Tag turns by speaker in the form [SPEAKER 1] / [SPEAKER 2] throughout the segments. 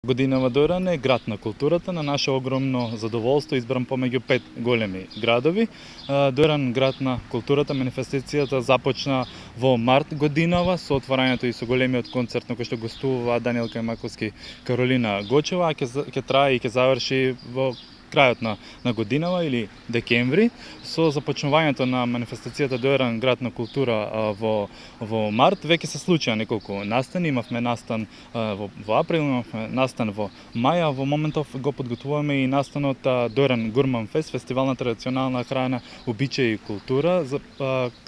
[SPEAKER 1] Годинава Доран е град на културата. На наше огромно задоволство избран помеѓу 5 големи градови. Доран град на културата, манифестацијата започна во март годинава со отворањето и со големиот концерт на кој што гостува Даниел Кајмаковски, Каролина Гочева, а ќе трае и ќе заврши во крајот на годинава или декември со започнувањето на манифестацијата Доран град на култура во март. Веќе се случија неколку настани, имавме настан во април, имавме настан во мај, а во моментов го подготвуваме и настанот Доран Гурман Фест, фестивал на традиционална храна, обичаи и култура,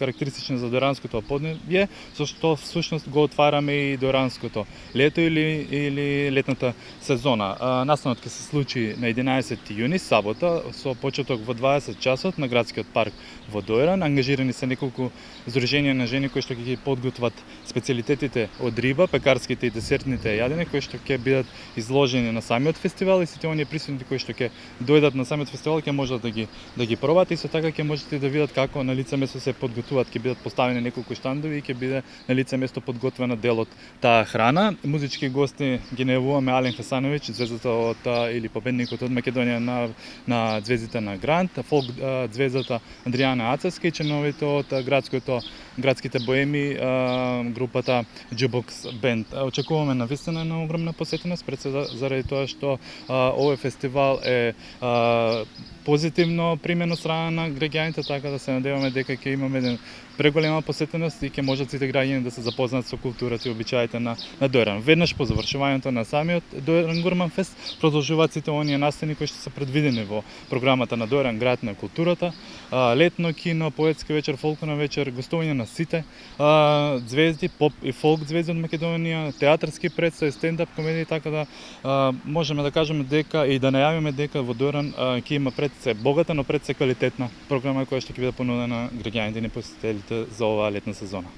[SPEAKER 1] карактеристичен за доранското поднебје, со што всушност го отвараме и доранското лето или летната сезона. Настанот ќе се случи на 11 јуни, сабота, со почеток во 20 часот на градскиот парк во Доран. Ангажирани се неколку здруженија на жени кои што ќе ги подготват специјалитетите од риба, пекарските и десертните јадења кои што ќе бидат изложени на самиот фестивал, и сите оние присутни кои што ќе дојдат на самиот фестивал ќе можат да ги пробат, и со така ќе можете да видат како на лице место се подготвуваат, ќе бидат поставени неколку штандови и ќе биде на лице место подготвена дел од таа храна. Музички гости ги најавуваме Ален Хасановиќ, звездата од или победникот од Македонија на звездите на Грант, фолк звездата Андријана Ацевска и членовите од градските боеми, групата Jukebox Band. Очекуваме навистина на огромна посетеност, пред се заради тоа што овој фестивал е позитивно примено страна на граѓаните, така да се надеваме дека ќе имаме еден преголема посетеност и ќе можат сите граѓани да се запознаат со културата и обичаите на Доран. Веднаш по завршувањето на самиот Доран Гурман Фест продолжуваат сите оние настани кои што се предвидени во програмата на Доран град на културата, летно кино, поетски вечер, фолклорна вечер, гостување на сите звезди, поп и фолк звезди од Македонија, театарски представи, стендап комедии, така да можеме да кажеме дека и да најавиме дека во Доран ќе има пред се богата, но пред се квалитетна програма која што ќе биде понудена граѓаните и посетителите за оваа летна сезона.